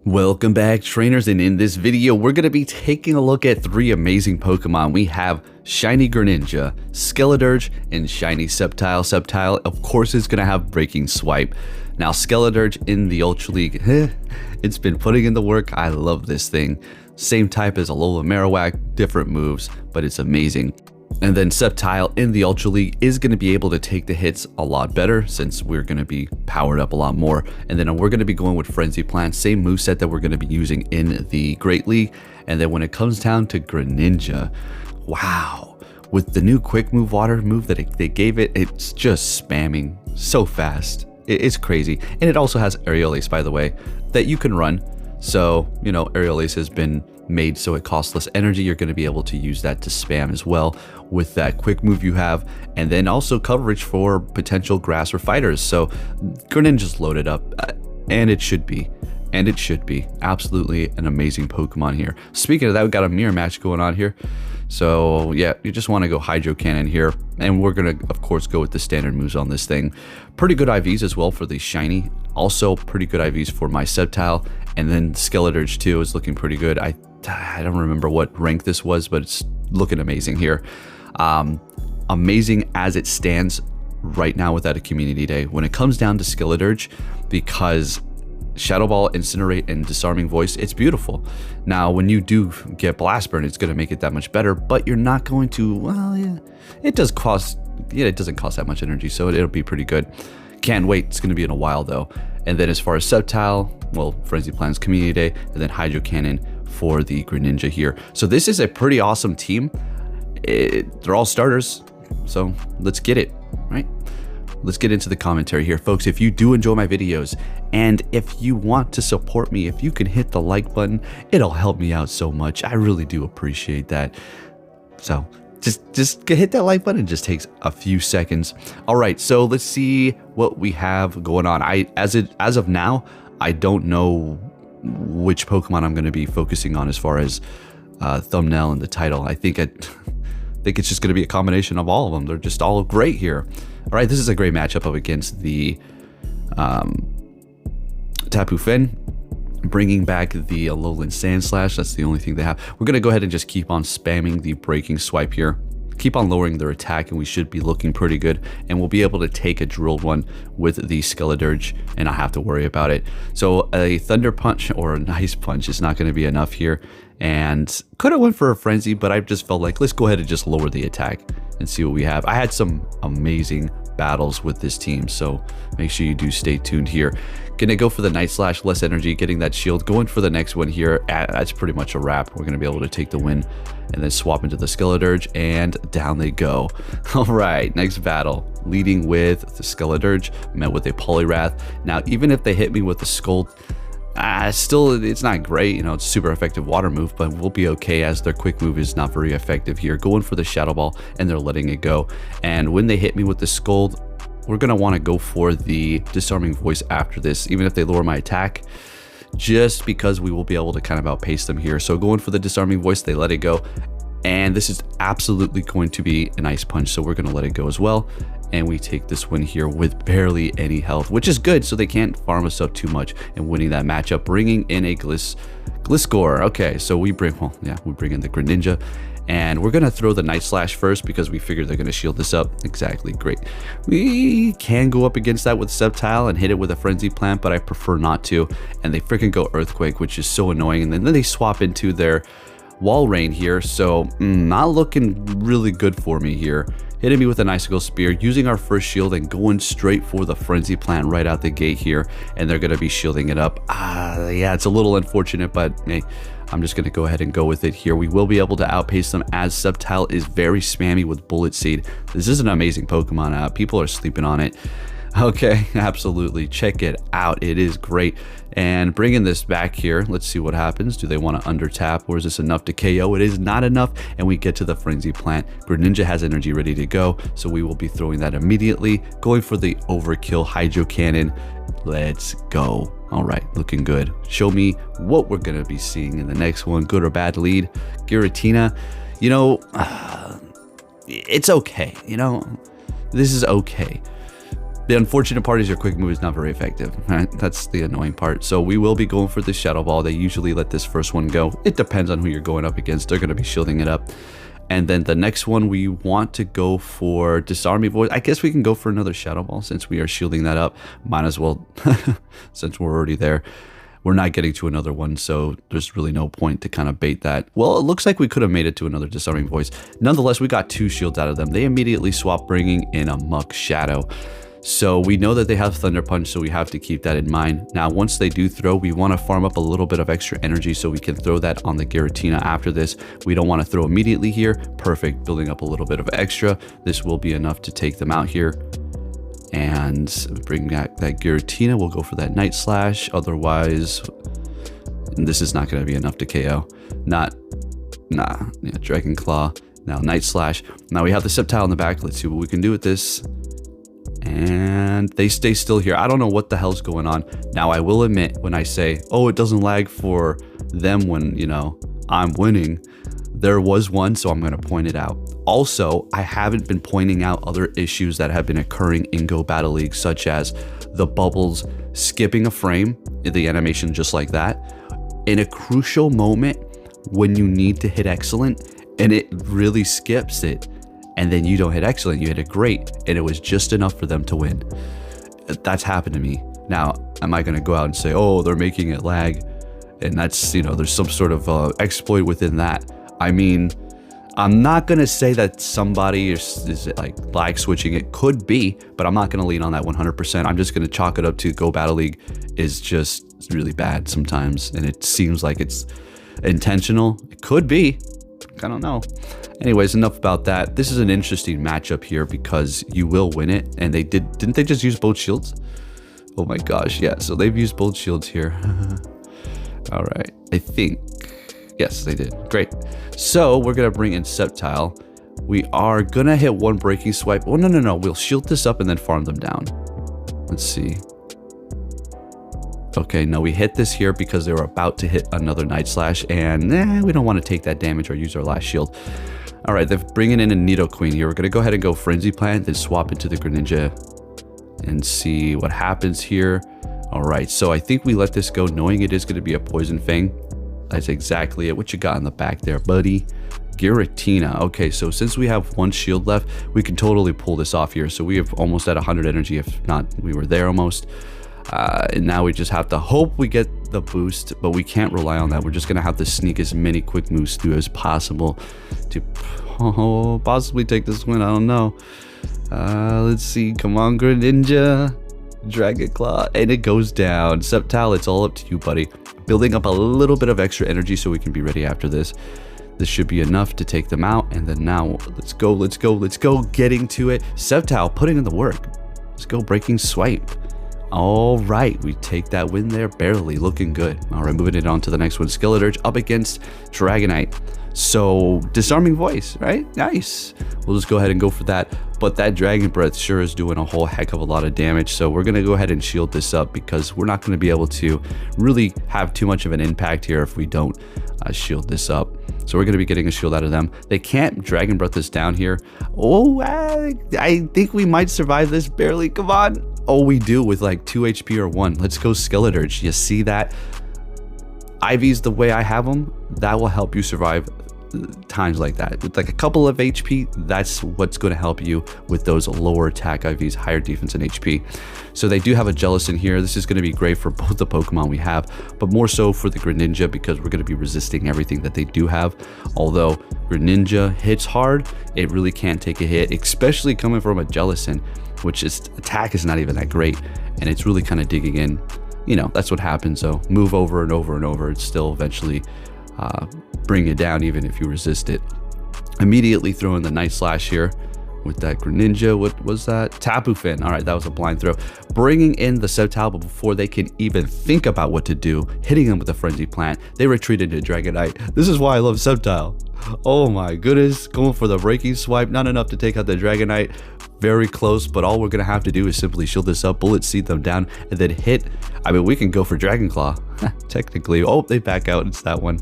Welcome back, trainers, and in this video we're going to be taking a look at three amazing Pokemon. We have Shiny Greninja, Skeledirge, and Shiny Sceptile. Sceptile, of course, is going to have Breaking Swipe. Now, Skeledirge in the Ultra League, it's been putting in the work. I love this thing. Same type as Alola Marowak, different moves, but it's amazing. And then Sceptile in the Ultra League is going to be able to take the hits a lot better since we're going to be powered up a lot more. And then we're going to be going with Frenzy Plant, same moveset that we're going to be using in the Great League. And then when it comes down to Greninja, wow, with the new Quick Move Water move that they gave it, it's just spamming so fast. It's crazy. And it also has Aerial Ace, by the way, that you can run. So, you know, Aerial Ace has been made so it costs less energy. You're going to be able to use that to spam as well with that quick move you have, and then also coverage for potential grass or fighters. So Greninja's loaded up, and it should be absolutely an amazing Pokemon here. Speaking of that, we got a mirror match going on here. So yeah, you just want to go Hydro Cannon here, and we're gonna of course go with the standard moves on this thing. Pretty good IVs as well for the shiny, also pretty good IVs for my Sceptile, and then Skeledirge too is looking pretty good. I don't remember what rank this was, but it's looking amazing here. Amazing as it stands right now without a community day. When it comes down to Skeledirge, because Shadow Ball, Incinerate, and Disarming Voice, it's beautiful. Now, when you do get Blast Burn, it's going to make it that much better, but you're not going to, well, yeah, it doesn't cost that much energy, so it'll be pretty good. Can't wait, it's going to be in a while though. And then as far as Sceptile, well, Frenzy Plant's Community Day, and then Hydro Cannon for the Greninja here. So this is a pretty awesome team. They're all starters, so let's get it, right? Let's get into the commentary here, folks. If you do enjoy my videos, and if you want to support me, if you can hit the like button, it'll help me out so much. I really do appreciate that. So just hit that like button. It just takes a few seconds. All right, so let's see what we have going on. As of now, I don't know which Pokemon I'm going to be focusing on as far as thumbnail and the title. I think it's just going to be a combination of all of them. They're just all great here. All right, this is a great matchup up against the Tapu Fini, bringing back the Alolan Sandslash. That's the only thing they have. We're going to go ahead and just keep on spamming the Breaking Swipe here. Keep on lowering their attack, and we should be looking pretty good. And we'll be able to take a drilled one with the Skeledirge and not have to worry about it. So a Thunder Punch or an Ice Punch is not going to be enough here. And could have went for a Frenzy, but I just felt like let's go ahead and just lower the attack and see what we have. I had some amazing battles with this team, so make sure you do stay tuned here. Gonna go for the Night Slash, less energy, getting that shield. Going for the next one here. That's pretty much a wrap. We're gonna be able to take the win and then swap into the Skeledirge, and down they go. All right, next battle, leading with the Skeledirge, met with a Poliwrath. Now, even if they hit me with the Scald, still, it's not great. You know, it's a super effective water move, but we'll be okay as their quick move is not very effective here. Going for the Shadow Ball, and they're letting it go. And when they hit me with the Scald, we're going to want to go for the Disarming Voice after this, even if they lower my attack, just because we will be able to kind of outpace them here. So going for the Disarming Voice, they let it go. And this is absolutely going to be an Ice Punch, so we're going to let it go as well. And we take this win here with barely any health, which is good, so they can't farm us up too much and winning that matchup, bringing in a Gliscor. Okay, so we bring in the Greninja, and we're going to throw the Night Slash first because we figure they're going to shield this up. Exactly, great. We can go up against that with Sceptile and hit it with a Frenzy Plant, but I prefer not to. And they freaking go Earthquake, which is so annoying. And then they swap into their Wall Rain here, so not looking really good for me here. Hitting me with an Icicle Spear, using our first shield and going straight for the Frenzy Plant right out the gate here, and they're going to be shielding it up. Yeah, it's a little unfortunate, but hey, I'm just going to go ahead and go with it here. We will be able to outpace them as Sceptile is very spammy with Bullet Seed. This is an amazing Pokemon. People are sleeping on it. Okay, absolutely. Check it out. It is great. And bringing this back here, let's see what happens. Do they want to under tap, or is this enough to KO? It is not enough, and we get to the Frenzy Plant. Greninja has energy ready to go, so we will be throwing that immediately. Going for the Overkill Hydro Cannon. Let's go. All right, looking good. Show me what we're going to be seeing in the next one. Good or bad lead. Giratina, you know, it's okay. You know, this is okay. The unfortunate part is your quick move is not very effective, right? That's the annoying part. So we will be going for the Shadow Ball. They usually let this first one go. It depends on who you're going up against. They're going to be shielding it up. And then the next one, we want to go for Disarming Voice. I guess we can go for another Shadow Ball since we are shielding that up. Might as well, since we're already there. We're not getting to another one, so there's really no point to kind of bait that. Well, it looks like we could have made it to another Disarming Voice. Nonetheless, we got 2 shields out of them. They immediately swap bringing in a Muck Shadow. So we know that they have Thunder Punch, so we have to keep that in mind. Now, once they do throw, we want to farm up a little bit of extra energy so we can throw that on the Giratina after this. We don't want to throw immediately here. Perfect, building up a little bit of extra. This will be enough to take them out here. And bring back that Giratina. We'll go for that Night Slash. Otherwise, this is not going to be enough to KO. Yeah, Dragon Claw. Now Night Slash. Now we have the Sceptile in the back. Let's see what we can do with this. And they stay still here. I don't know what the hell's going on. Now, I will admit, when I say, oh, it doesn't lag for them when, you know, I'm winning, there was one, so I'm going to point it out. Also, I haven't been pointing out other issues that have been occurring in Go Battle League, such as the bubbles skipping a frame, the animation just like that, in a crucial moment when you need to hit excellent, and it really skips it. And then you don't hit excellent, you hit it great, and it was just enough for them to win. That's happened to me. Now, am I going to go out and say, oh, they're making it lag? And that's, you know, there's some sort of exploit within that. I mean, I'm not going to say that somebody is like lag switching. It could be, but I'm not going to lean on that 100%. I'm just going to chalk it up to Go Battle League is just really bad sometimes. And it seems like it's intentional. It could be. I don't know. Anyways, enough about that. This is an interesting matchup here because you will win it. And they didn't they just use both shields? Oh my gosh, yeah. So they've used both shields here. All right, I think. Yes, they did. Great. So we're going to bring in Sceptile. We are going to hit one Breaking Swipe. Oh, no. We'll shield this up and then farm them down. Let's see. Okay, no, we hit this here because they were about to hit another Night Slash, and we don't want to take that damage or use our last shield. All right, they're bringing in a Nidoqueen here. We're going to go ahead and go Frenzy Plant, then swap into the Greninja and see what happens here. All right, so I think we let this go knowing it is going to be a Poison Fang. That's exactly it. What you got in the back there, buddy? Giratina. Okay, so since we have one shield left, we can totally pull this off here. So we have almost at 100 energy. If not, we were there almost. And now we just have to hope we get the boost, but we can't rely on that. We're just going to have to sneak as many quick moves through as possible to possibly take this win. I don't know. Let's see. Come on, Greninja. Dragon Claw. And it goes down. Sceptile, it's all up to you, buddy. Building up a little bit of extra energy so we can be ready after this. This should be enough to take them out. And then now, let's go. Getting to it. Sceptile, putting in the work. Let's go, Breaking Swipe. All right, we take that win there, barely, looking good. All right, moving it on to the next one. Skeleturge up against Dragonite. So, Disarming Voice, right? Nice. We'll just go ahead and go for that. But that Dragon Breath sure is doing a whole heck of a lot of damage. So we're going to go ahead and shield this up because we're not going to be able to really have too much of an impact here if we don't shield this up. So we're going to be getting a shield out of them. They can't Dragon Breath us down here. Oh, I think we might survive this barely. Come on. Oh, we do with like 2 HP or 1. Let's go Skeleturge. You see that? IVs the way I have them, that will help you survive times like that. With like a couple of HP, that's what's going to help you with those lower attack IVs, higher defense and HP. So they do have a Jellicent here. This is going to be great for both the Pokemon we have, but more so for the Greninja because we're going to be resisting everything that they do have. Although Greninja hits hard, it really can't take a hit, especially coming from a Jellicent, which is attack is not even that great, and it's really kind of digging in. You know, that's what happens. So move over and over and over, it's still eventually bring it down even if you resist it. Immediately throw in the Night Slash here with that Greninja. What was that? Tapu Fin. All right, that was a blind throw. Bringing in the Sceptile, but before they can even think about what to do, hitting them with a Frenzy Plant, they retreat into Dragonite. This is why I love Sceptile. Oh my goodness, going for the Breaking Swipe, not enough to take out the Dragonite. Very close, but all we're gonna have to do is simply shield this up, Bullet Seed them down, and then hit. I mean, we can go for Dragon Claw, technically. Oh, they back out, it's that one.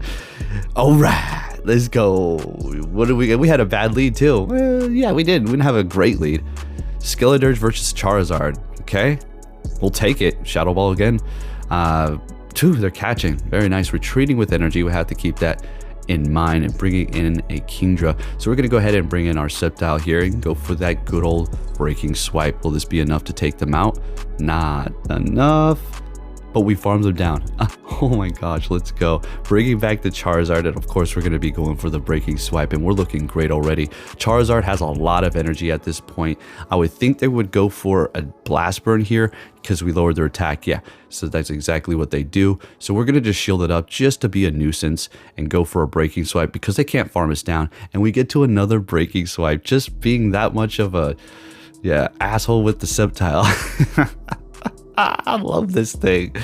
All right, let's go. What did we get? We had a bad lead too. Well, yeah, we did. We didn't have a great lead. Skeleturge versus Charizard. Okay, we'll take it. Shadow Ball again. Two, they're catching. Very nice. Retreating with energy. We have to keep that in mind and bringing in a Kingdra. So we're going to go ahead and bring in our Sceptile here and go for that good old breaking swipe. Will this be enough to take them out? Not enough. But we farmed them down. Oh my gosh, let's go. Bringing back the Charizard, and of course we're going to be going for the breaking swipe, and we're looking great already. Charizard has a lot of energy at this point. I would think they would go for a Blast Burn here because we lowered their attack. Yeah, so that's exactly what they do. So we're going to just shield it up just to be a nuisance and go for a breaking swipe because they can't farm us down. And we get to another breaking swipe, just being that much of a, yeah, asshole with the Sceptile. I love this thing.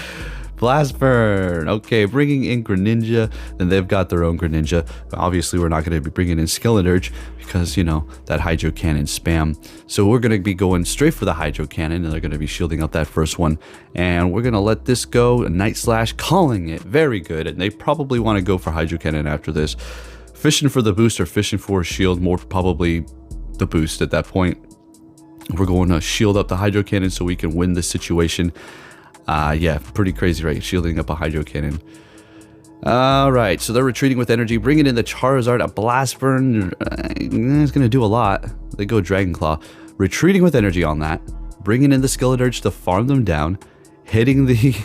Blast Burn. Okay, bringing in Greninja. Then they've got their own Greninja. Obviously, we're not going to be bringing in Skeledirge because, you know, that Hydro Cannon spam. So we're going to be going straight for the Hydro Cannon, and they're going to be shielding up that first one. And we're going to let this go. A Night Slash, calling it. Very good. And they probably want to go for Hydro Cannon after this. Fishing for the boost or fishing for a shield. More probably the boost at that point. We're going to shield up the Hydro Cannon so we can win this situation. Yeah, pretty crazy, right? Shielding up a Hydro Cannon. All right, so they're retreating with energy, bringing in the Charizard. A Blast Burn, it's going to do a lot. They go Dragon Claw. Retreating with energy on that. Bringing in the Skeledirge to farm them down. Hitting the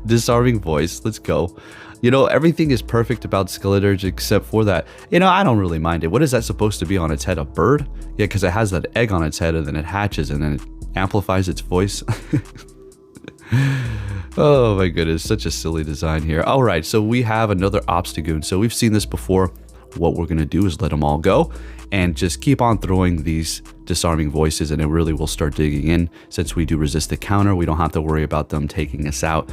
Disarming Voice. Let's go. You know, everything is perfect about Skeledirge except for that. You know, I don't really mind it. What is that supposed to be on its head? A bird? Yeah, because it has that egg on its head and then it hatches and then it amplifies its voice. Oh my goodness, such a silly design here. All right, so we have another Obstagoon. So we've seen this before. What we're going to do is let them all go and just keep on throwing these Disarming Voices, and it really will start digging in. Since we do resist the counter, we don't have to worry about them taking us out.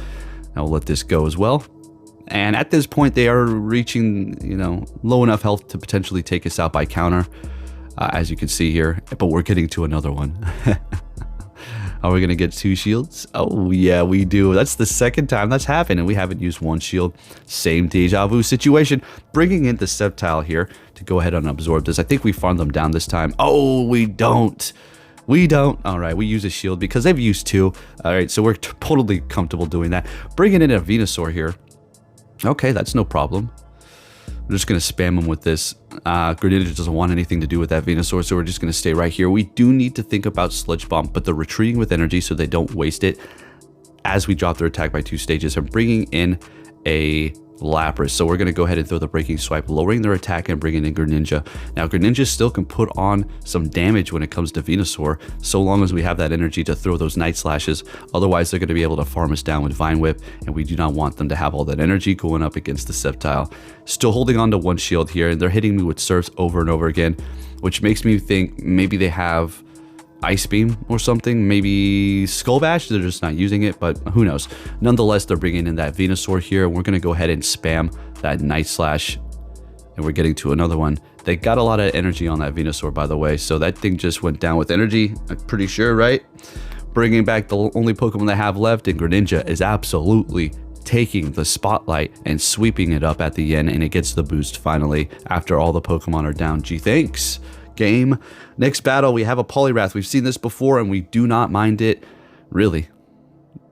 Now we'll let this go as well. And at this point, they are reaching, you know, low enough health to potentially take us out by counter, as you can see here. But we're getting to another one. Are we going to get 2 shields? Oh, yeah, we do. That's the second time that's happened, and we haven't used 1 shield. Same deja vu situation. Bringing in the Sceptile here to go ahead and absorb this. I think we farmed them down this time. Oh, we don't. We don't. All right, we use a shield because they've used 2. All right, so we're totally comfortable doing that. Bringing in a Venusaur here. Okay, that's no problem. We're just going to spam him with this. Greninja doesn't want anything to do with that Venusaur, so we're just going to stay right here. We do need to think about Sludge Bomb, but they're retreating with energy so they don't waste it as we drop their attack by 2 stages. I'm bringing in a Lapras, so we're going to go ahead and throw the breaking swipe, lowering their attack and bringing in Greninja. Now, Greninja still can put on some damage when it comes to Venusaur, so long as we have that energy to throw those Night Slashes. Otherwise, they're going to be able to farm us down with Vine Whip, and we do not want them to have all that energy going up against the Sceptile. Still holding on to 1 shield here, and they're hitting me with Surfs over and over again, which makes me think maybe they have Ice Beam or something, maybe Skull Bash. They're just not using it, but who knows. Nonetheless, they're bringing in that Venusaur here, and we're going to go ahead and spam that Night Slash, and we're getting to another one. They got a lot of energy on that Venusaur, by the way, so that thing just went down with energy, I'm pretty sure, right? Bringing back the only Pokemon they have left, and Greninja is absolutely taking the spotlight and sweeping it up at the end, and it gets the boost finally after all the Pokemon are down. Gee, thanks, game. Next battle, we have a Poliwrath. We've seen this before, and we do not mind it, really,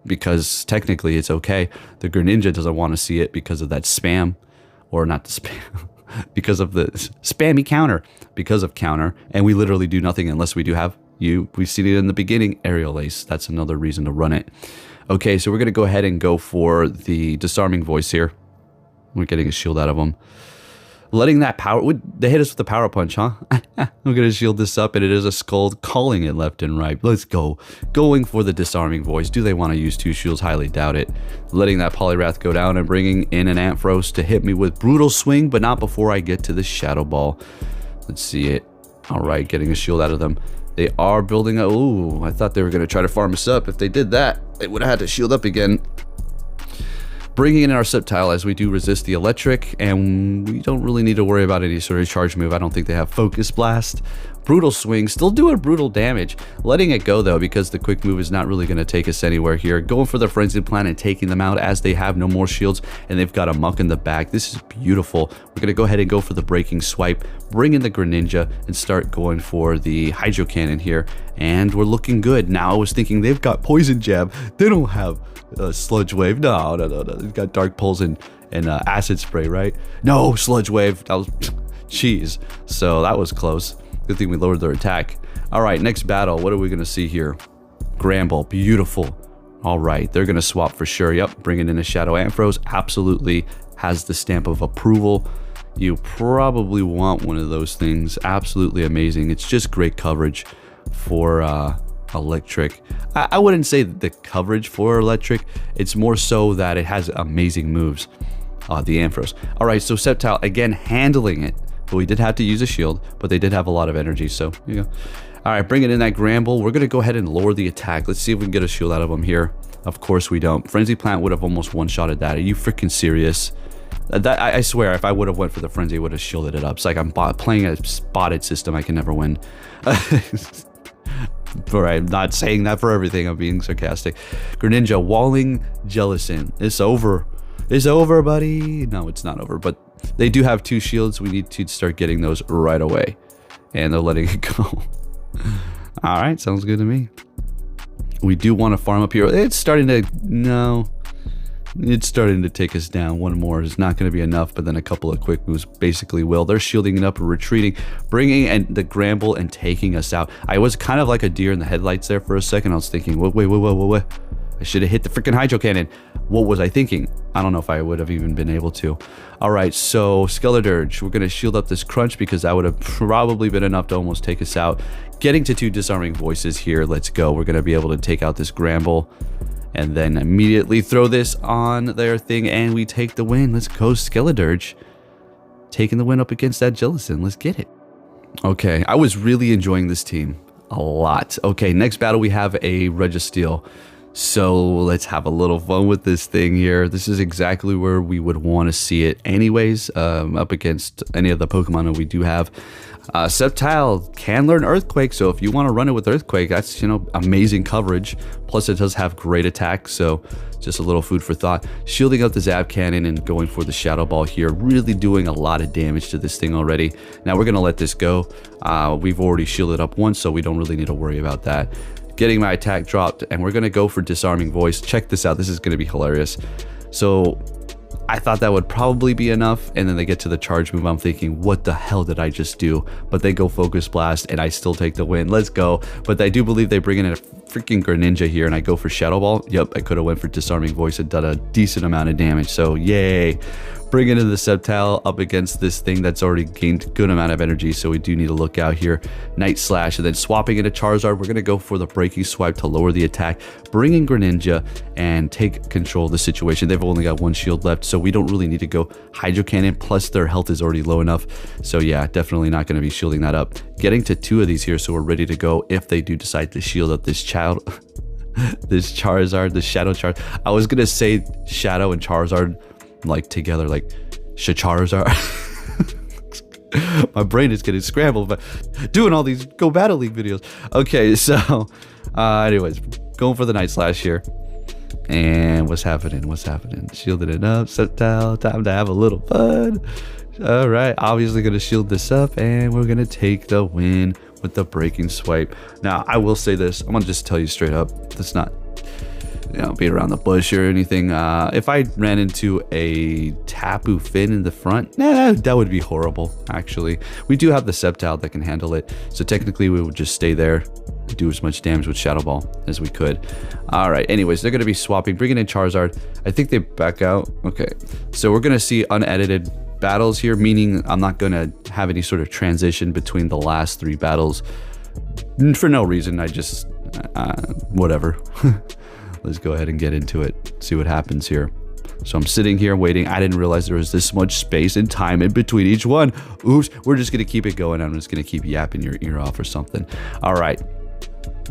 because technically it's okay. The Greninja doesn't want to see it because of that spam, or not the spam, because of the spammy counter, because of counter, and we literally do nothing unless we do have you. We've seen it in the beginning, Aerial Ace. That's another reason to run it. Okay, so we're going to go ahead and go for the Disarming Voice here. We're getting a shield out of them. Letting that power... They hit us with the Power Punch, huh? I'm going to shield this up, and it is a Scald calling it left and right. Let's go. Going for the Disarming Voice. Do they want to use 2 shields? Highly doubt it. Letting that Poliwrath go down and bringing in an Ampharos to hit me with Brutal Swing, but not before I get to the Shadow Ball. Let's see it. All right, getting a shield out of them. They are building a... Ooh, I thought they were going to try to farm us up. If they did that, they would have had to shield up again. Bringing in our Sceptile as we do resist the electric, and we don't really need to worry about any sort of charge move. I don't think they have Focus Blast. Brutal Swing, still doing brutal damage. Letting it go though, because the quick move is not really going to take us anywhere here. Going for the Frenzied Plant and taking them out as they have no more shields, and they've got a Muck in the back. This is beautiful. We're going to go ahead and go for the Breaking Swipe, bring in the Greninja, and start going for the Hydro Cannon here. And we're looking good. Now I was thinking they've got Poison Jab. They don't have Sludge Wave. No. They've got Dark Pulse and Acid Spray, right? No, Sludge Wave. That was cheese. So that was close. Good thing we lowered their attack. All right, next battle. What are we going to see here? Gramble. Beautiful. All right, they're going to swap for sure. Yep, bringing in a Shadow Ampharos. Absolutely has the stamp of approval. You probably want one of those things. Absolutely amazing. It's just great coverage for electric. I wouldn't say the coverage for electric. It's more so that it has amazing moves. The Ampharos. All right, so Sceptile, again, handling it. But we did have to use a shield, but they did have a lot of energy, so you go. All right, bringing in that Gramble. We're going to go ahead and lower the attack. Let's see if we can get a shield out of them here. Of course we don't. Frenzy Plant would have almost one-shotted that. Are you freaking serious? I swear, if I would have went for the Frenzy, I would have shielded it up. It's like I'm playing a spotted system. I can never win. Alright, I'm not saying that for everything. I'm being sarcastic. Greninja, Walling Jellicent. It's over. It's over, buddy. No, it's not over, but they do have 2 shields. We need to start getting those right away. And they're letting it go. Alright, sounds good to me. We do want to farm up here. It's starting to... No. It's starting to take us down. One more is not going to be enough, but then a couple of quick moves basically will. They're shielding it up and retreating, bringing in the Gramble and taking us out. I was kind of like a deer in the headlights there for a second. I was thinking, wait. I should have hit the freaking Hydro Cannon. What was I thinking? I don't know if I would have even been able to. All right, so Skeledirge, we're going to shield up this Crunch because that would have probably been enough to almost take us out. Getting to 2 Disarming Voices here. Let's go. We're going to be able to take out this Gramble and then immediately throw this on their thing, and we take the win. Let's go, Skeledirge. Taking the win up against that Jellicent. Let's get it. Okay, I was really enjoying this team a lot. Okay, next battle we have a Registeel. So let's have a little fun with this thing here. This is exactly where we would want to see it anyways, up against any of the Pokemon that we do have. Sceptile can learn Earthquake, so if you want to run it with Earthquake, that's, you know, amazing coverage. Plus it does have great attack, so just a little food for thought. Shielding up the Zap Cannon and going for the Shadow Ball here, really doing a lot of damage to this thing already. Now we're going to let this go. We've already shielded up once, so we don't really need to worry about that. Getting my attack dropped, and we're going to go for Disarming Voice. Check this out. This is going to be hilarious. So I thought that would probably be enough, and then they get to the charge move. I'm thinking, what the hell did I just do? But they go Focus Blast, and I still take the win. Let's go. But I do believe they bring in a freaking Greninja here, and I go for Shadow Ball. Yep, I could have went for Disarming Voice and done a decent amount of damage. So yay. Bringing in the Sceptile up against this thing that's already gained a good amount of energy, so we do need to look out here. Night Slash, and then swapping into Charizard. We're going to go for the Breaking Swipe to lower the attack, bring in Greninja, and take control of the situation. They've only got 1 shield left, so we don't really need to go Hydro Cannon, plus their health is already low enough. So yeah, definitely not going to be shielding that up. Getting to 2 of these here, so we're ready to go if they do decide to shield up this child. This Charizard, the Shadow Charizard. I was going to say Shadow and Charizard like together, like Charizard. My brain is getting scrambled, but doing all these Go Battle League videos. Okay, so anyways, going for the Night Slash here. And what's happening? Shielding it up. Sceptile, time to have a little fun. All right, obviously gonna shield this up, and we're gonna take the win with the Breaking Swipe. Now, I will say this. I'm gonna just tell you straight up. That's not, you know, beat around the bush or anything. If I ran into a Tapu Finn in the front, that would be horrible, actually. We do have the Sceptile that can handle it, so technically we would just stay there, do as much damage with Shadow Ball as we could. All right, anyways, they're going to be swapping, bringing in Charizard. I think they back out. Okay, so we're going to see unedited battles here, meaning I'm not going to have any sort of transition between the last 3 battles for no reason. I just, whatever. Let's go ahead and get into it, see what happens here. So I'm sitting here waiting. I didn't realize there was this much space and time in between each one. Oops, we're just gonna keep it going. I'm just gonna keep yapping your ear off or something. All right,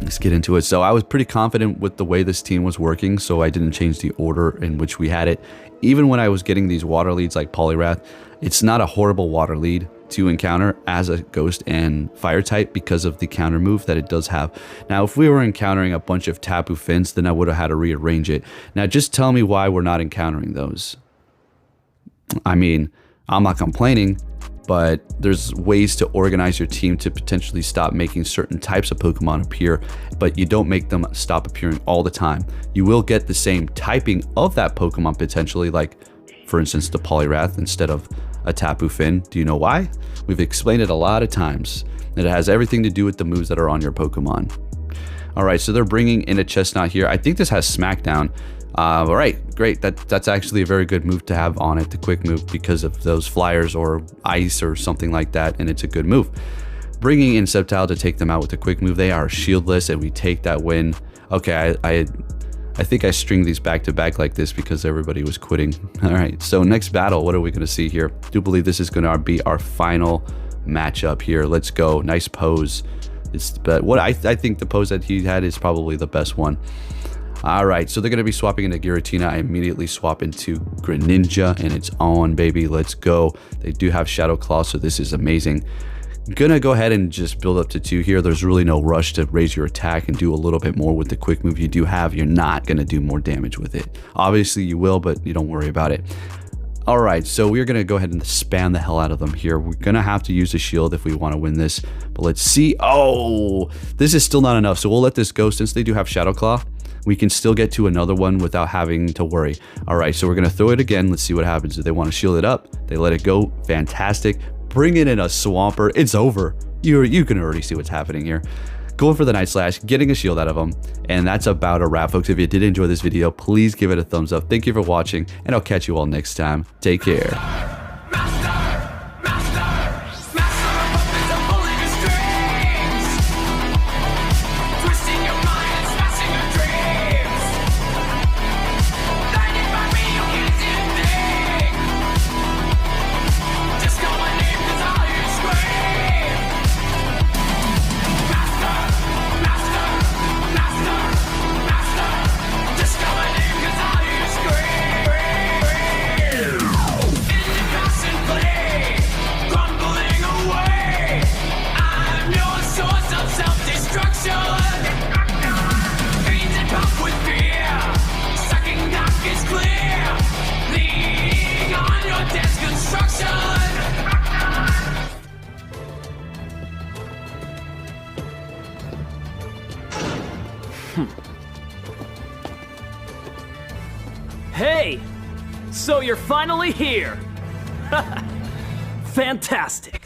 Let's get into it. So I was pretty confident with the way this team was working, so I didn't change the order in which we had it. Even when I was getting these water leads like Poliwrath, it's not a horrible water lead to encounter as a ghost and fire type because of the counter move that it does have. Now, if we were encountering a bunch of Tapu Fins, then I would have had to rearrange it. Now, just tell me why we're not encountering those. I mean, I'm not complaining, but there's ways to organize your team to potentially stop making certain types of Pokemon appear, but you don't make them stop appearing all the time. You will get the same typing of that Pokemon potentially, like, for instance, the Poliwrath instead of a Tapu Fin. Do you know why? We've explained it a lot of times. It has everything to do with the moves that are on your Pokemon. All right, so they're bringing in a Chestnut here. I think this has Smackdown. All right, great. That's actually a very good move to have on it, the quick move, because of those flyers or ice or something like that, and it's a good move. Bringing in Sceptile to take them out with the quick move. They are shieldless, and we take that win. Okay, I think I string these back to back like this because everybody was quitting. All right, so next battle, what are we going to see here? I do believe this is going to be our final matchup here. Let's go. Nice pose. But what I think the pose that he had is probably the best one. All right, so they're going to be swapping into Giratina. I immediately swap into Greninja, and it's on, baby. Let's go. They do have Shadow Claw, so this is amazing. Gonna go ahead and just build up to 2 here. There's really no rush to raise your attack and do a little bit more with the quick move you do have. You're not gonna do more damage with it. Obviously you will, but you don't worry about it. All right, so we're gonna go ahead and spam the hell out of them here. We're gonna have to use a shield if we want to win this, but let's see. Oh, this is still not enough, so we'll let this go. Since they do have Shadow Claw, we can still get to another one without having to worry. All right, so we're gonna throw it again. Let's see what happens. If they want to shield it up, they let it go. Fantastic. Bring it in a Swampert. It's over. You can already see what's happening here. Going for the Night Slash, getting a shield out of them, and that's about a wrap, folks. If you did enjoy this video, please give it a thumbs up. Thank you for watching, and I'll catch you all next time. Take care. Hey! So you're finally here! Fantastic!